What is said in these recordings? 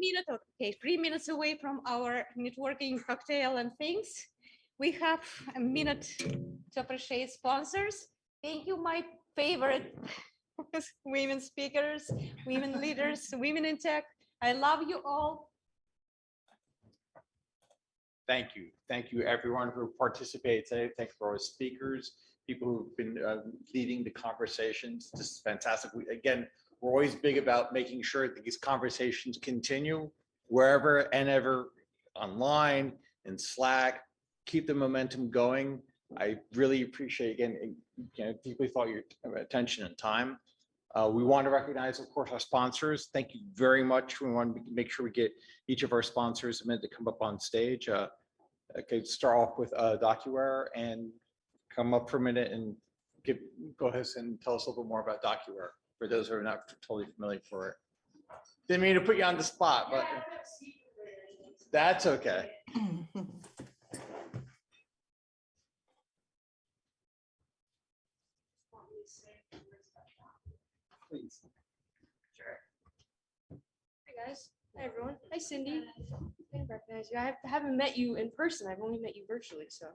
minute, okay, 3 minutes away from our networking cocktail and things. We have a minute to appreciate sponsors. Thank you, my favorite women speakers, women leaders, women in tech. I love you all. Thank you. Thank you, everyone who participated today. Thanks for our speakers, people who've been leading the conversations. This is fantastic. Again, we're always big about making sure that these conversations continue wherever and ever, online, in Slack. Keep the momentum going. I really appreciate, again, deeply thought your attention and time. We want to recognize, of course, our sponsors. Thank you very much. We want to make sure we get each of our sponsors a minute to come up on stage. Okay, start off with Docuware and come up for a minute and go ahead and tell us a little bit more about Docuware for those who are not totally familiar for it. Didn't mean to put you on the spot, but that's okay. Please. Sure. Hi guys. Hi everyone. Hi Cindy. I didn't recognize you. I haven't met you in person. I've only met you virtually. So,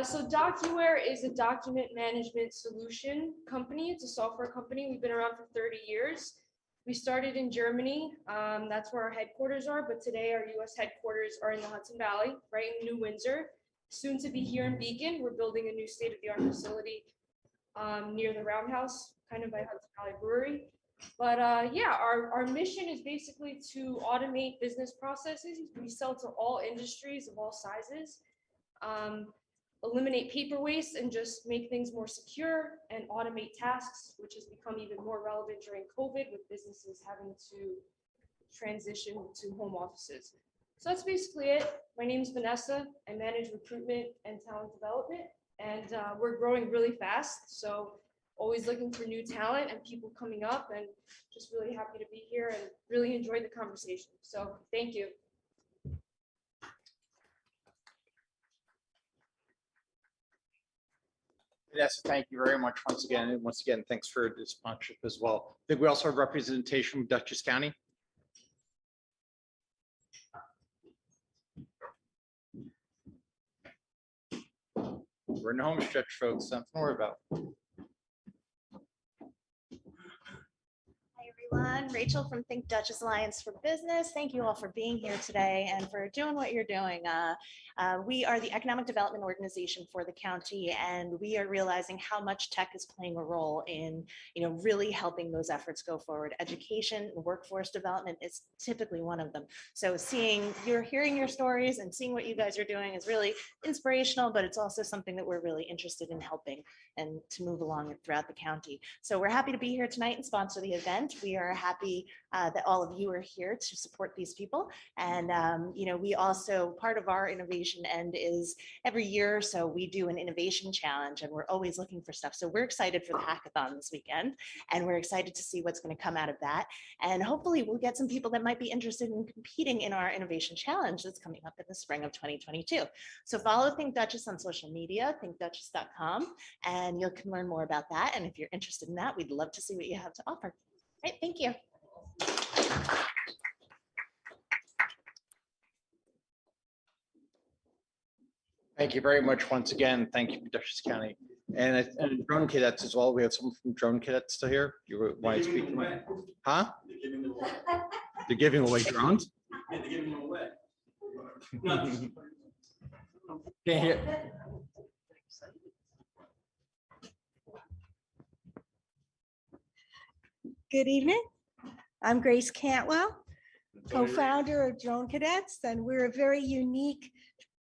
so Docuware is a document management solution company. It's a software company. We've been around for 30 years. We started in Germany. That's where our headquarters are. But today our U.S. headquarters are in the Hudson Valley, right in New Windsor. Soon to be here in Beacon. We're building a new state-of-the-art facility near the Roundhouse, kind of by Hudson Valley Brewery. But yeah, our mission is basically to automate business processes. We sell to all industries of all sizes, eliminate paper waste and just make things more secure and automate tasks, which has become even more relevant during COVID with businesses having to transition to home offices. So that's basically it. My name is Vanessa. I manage recruitment and talent development, and we're growing really fast. So always looking for new talent and people coming up, and just really happy to be here and really enjoyed the conversation. So thank you. Yes, thank you very much once again. And once again, thanks for the sponsorship as well. I think we also have representation from Dutchess County. We're in the home stretch, folks. Nothing to worry about. Everyone, Rachel from Think Dutchess Alliance for Business. Thank you all for being here today and for doing what you're doing. We are the economic development organization for the county, and we are realizing how much tech is playing a role in, really helping those efforts go forward. Education and workforce development is typically one of them. So hearing your stories and seeing what you guys are doing is really inspirational, but it's also something that we're really interested in helping and to move along throughout the county. So we're happy to be here tonight and sponsor the event. We are happy that all of you are here to support these people. And, we also, part of our innovation end is every year or so we do an innovation challenge, and we're always looking for stuff. So we're excited for the hackathon this weekend, and we're excited to see what's going to come out of that. And hopefully we'll get some people that might be interested in competing in our innovation challenge that's coming up in the spring of 2022. So follow Think Dutchess on social media, thinkdutchess.com, and you can learn more about that. And if you're interested in that, we'd love to see what you have to offer. All right, thank you. Thank you very much once again. Thank you, Dutchess County. And drone cadets as well. We have someone from drone cadets still here. You want to speak? Huh? They're giving away drones? They're giving them away. Can't hear. Good evening. I'm Grace Cantwell, co-founder of Drone Cadets, and we're a very unique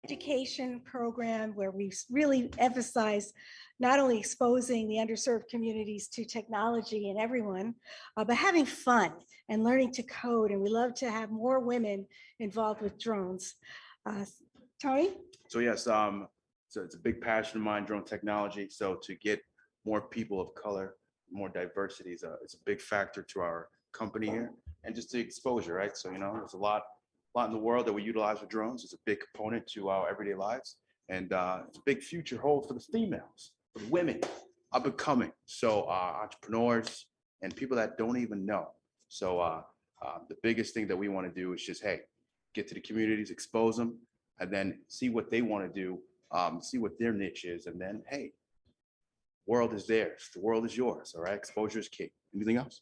education program where we really emphasize not only exposing the underserved communities to technology and everyone, but having fun and learning to code. And we love to have more women involved with drones. Tony? So yes, so it's a big passion of mine, drone technology. So to get more people of color, more diversity is a big factor to our company here, and just the exposure, right? So, there's a lot in the world that we utilize with drones. It's a big component to our everyday lives, and it's a big future hold for the females, for the women up and coming. So entrepreneurs and people that don't even know. So The biggest thing that we want to do is just, hey, get to the communities, expose them, and then see what they want to do, see what their niche is, and then, hey, world is theirs. The world is yours. All right. Exposure is key. Anything else?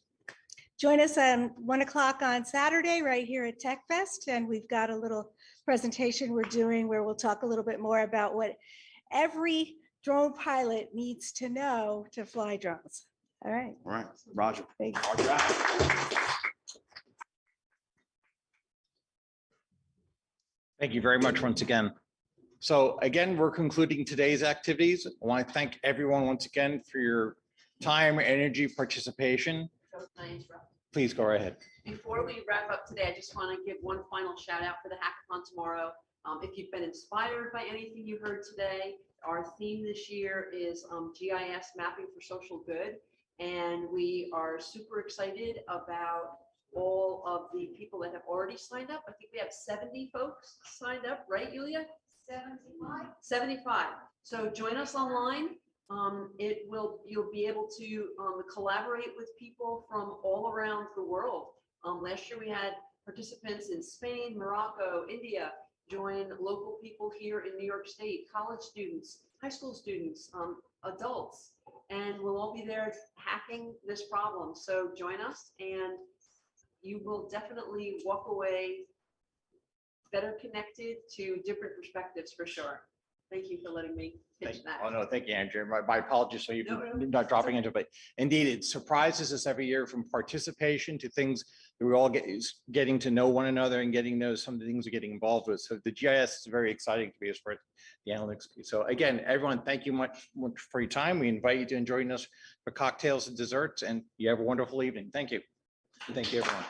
Join us at 1 o'clock on Saturday, right here at Tech Fest. And we've got a little presentation we're doing where we'll talk a little bit more about what every drone pilot needs to know to fly drones. All right. All right. Roger. Thank you. Roger that. Thank you very much once again. So again, we're concluding today's activities. I want to thank everyone once again for your time, energy, participation. So can I interrupt? Please go right ahead. Before we wrap up today, I just want to give one final shout out for the hackathon tomorrow. If you've been inspired by anything you heard today, our theme this year is GIS mapping for social good. And we are super excited about all of the people that have already signed up. I think we have 70 folks signed up, right, Yulia? 75. So join us online. You'll be able to collaborate with people from all around the world. Last year we had participants in Spain, Morocco, India, join local people here in New York State, college students, high school students, adults, and we'll all be there hacking this problem. So join us and you will definitely walk away better connected to different perspectives for sure. Thank you for letting me pitch that. Oh, no, thank you, Andrea. My apologies. So you're No, no, not dropping into, but indeed, it surprises us every year from participation to things that we all getting to know one another and getting to know some of the things we're getting involved with. So the GIS is very exciting to be as far as the analytics piece. So again, everyone, thank you much for your time. We invite you to join us for cocktails and desserts, and you have a wonderful evening. Thank you. Thank you, everyone.